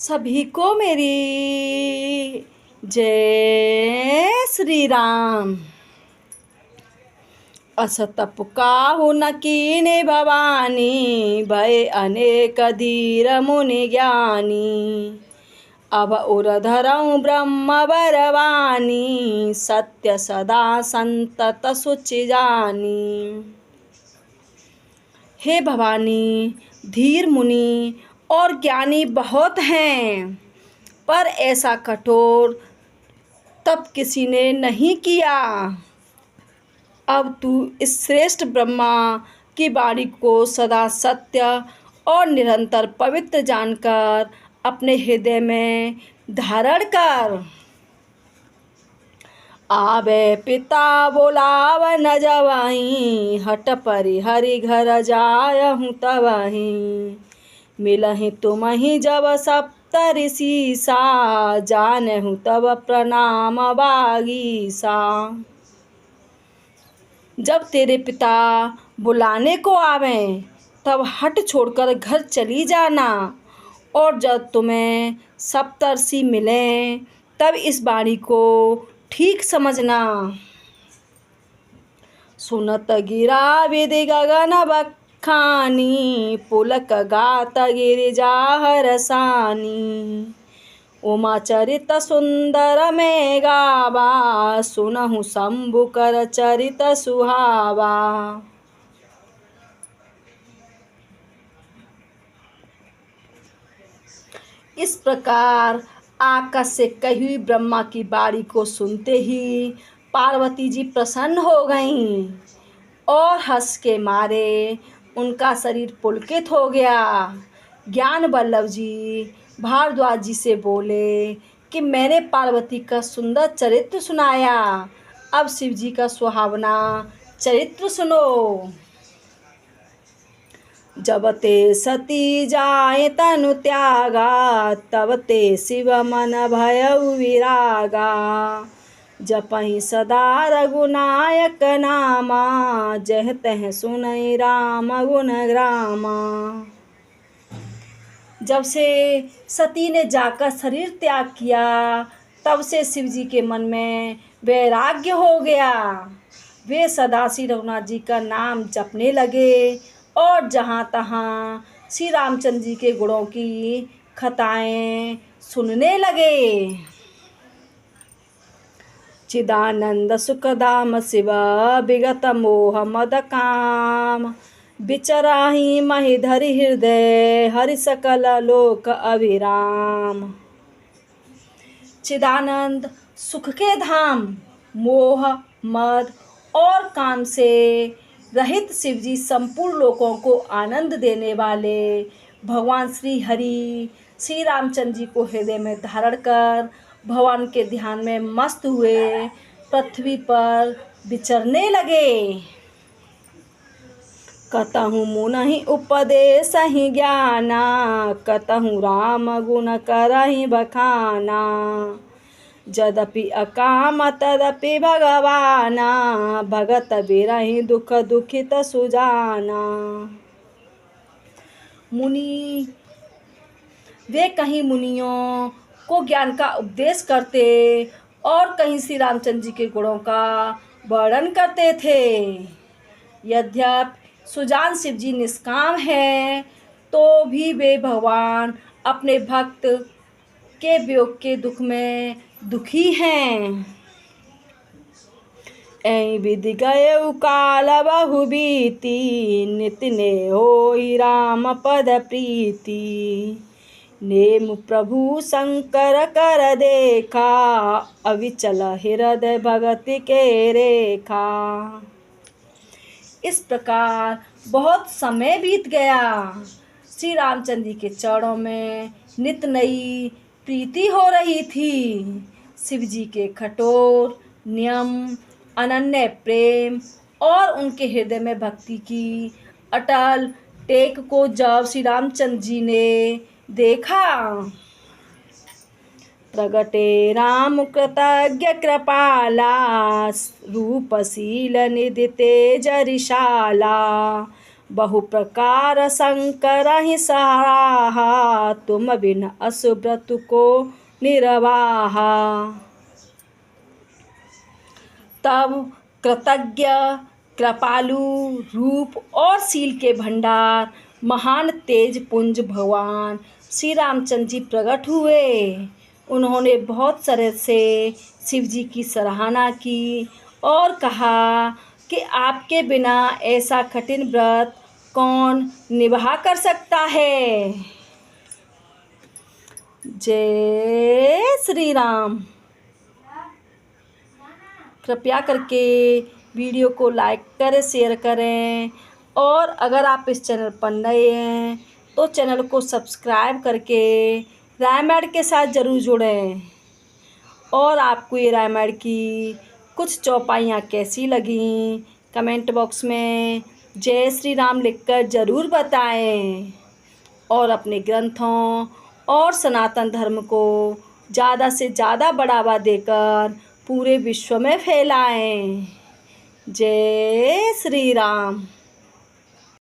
सभी को मेरी जय श्री राम। असत पुकाहु न कीने भवानी, भय अनेक धीर मुनि ज्ञानी। अब उर धरऊँ ब्रह्म बरवानी, सत्य सदा संतत सुचि जानी। हे भवानी, धीर मुनि और ज्ञानी बहुत हैं, पर ऐसा कठोर तप किसी ने नहीं किया। अब तू इस श्रेष्ठ ब्रह्मा की वाणी को सदा सत्य और निरंतर पवित्र जानकर अपने हृदय में धारण कर। आवे पिता बोलाव न जवाहीं, हट परि हरि घर जायहूँ तवहीं। मिलहि तुमहि जब सप्तऋषि सा, जानहूँ तब प्रणाम बागीसा। जब तेरे पिता बुलाने को आवें तब हट छोड़कर घर चली जाना, और जब तुम्हें सप्तर्षि मिलें तब इस वाणी को ठीक समझना। सुनत गिरा विधि गगन बखानी, पुलक गात गिरिजा हरसानी। उमा चरित सुंदर में गावा, सुनहु शंभु कर चरित सुहावा। इस प्रकार आकाश से कही हुई ब्रह्मा की वाणी को सुनते ही पार्वती जी प्रसन्न हो गईं और हंस के मारे उनका शरीर पुलकित हो गया। ज्ञान वल्लभ जी भारद्वाज जी से बोले कि मैंने पार्वती का सुंदर चरित्र सुनाया, अब शिव जी का सुहावना चरित्र सुनो। जब ते सती जाए तनु त्यागा, तब ते शिव मन भयउ विरागा। जपहि सदा रघुनायक नामा, जह तह सुनहि राम गुण ग्रामा। जब से सती ने जाकर शरीर त्याग किया, तब से शिव जी के मन में वैराग्य हो गया। वे सदा श्री रघुनाथ जी का नाम जपने लगे और जहाँ तहाँ श्री रामचंद्र जी के गुणों की कथाएं सुनने लगे। चिदानंद सुखधाम शिव विगत मोह मद काम, विचराहि महिधरि हृदय हरि सकल लोक अविराम। चिदानंद सुख के धाम, मोह मद और काम से रहित शिवजी संपूर्ण लोकों को आनंद देने वाले भगवान श्री हरि श्री रामचंद्र जी को हृदय में धारण कर भगवान के ध्यान में मस्त हुए पृथ्वी पर विचरने लगे। कतहु मुनहि उपदेसहि ज्ञाना, कतहु राम गुण करहि बखाना। यद्यपि अकाम तदपि भगवाना, भगत बिरहि दुख दुखित सुजाना। मुनि वे कहीं मुनियों को ज्ञान का उपदेश करते और कहीं श्री रामचंद्र जी के गुणों का वर्णन करते थे। यद्यपि सुजान शिव जी निष्काम हैं, तो भी वे भगवान अपने भक्त के वियोग के दुख में दुखी हैं। ऐ विधि गयउ काल बहु बीती, नित ने होई राम पद प्रीति। नेम प्रभु शंकर कर देखा, अविचल हृदय भगति के रेखा। इस प्रकार बहुत समय बीत गया। श्री रामचंद्र जी के चरणों में नित नई प्रीति हो रही थी। शिव जी के कठोर नियम, अनन्य प्रेम और उनके हृदय में भक्ति की अटल टेक को जब श्री रामचंद्र जी ने देखा, प्रगटे राम कृतज्ञ कृपाला, रूपशील निधि तेज रिशाला। बहु प्रकार शंकर ही सहारा, तुम बिन असुव्रत को निर्वाहा। तब कृतज्ञ, कृपालु, रूप और शील के भंडार महान तेज पुंज भगवान श्री रामचंद्र जी प्रकट हुए। उन्होंने बहुत तरह से शिव जी की सराहना की और कहा कि आपके बिना ऐसा कठिन व्रत कौन निभा कर सकता है। जय श्री राम। कृपया करके वीडियो को लाइक करें, शेयर करें और अगर आप इस चैनल पर नए हैं तो चैनल को सब्सक्राइब करके रामायण के साथ ज़रूर जुड़ें। और आपको ये रामायण की कुछ चौपाइयाँ कैसी लगीं कमेंट बॉक्स में जय श्री राम लिखकर ज़रूर बताएं। और अपने ग्रंथों और सनातन धर्म को ज़्यादा से ज़्यादा बढ़ावा देकर पूरे विश्व में फैलाएं। जय श्री राम।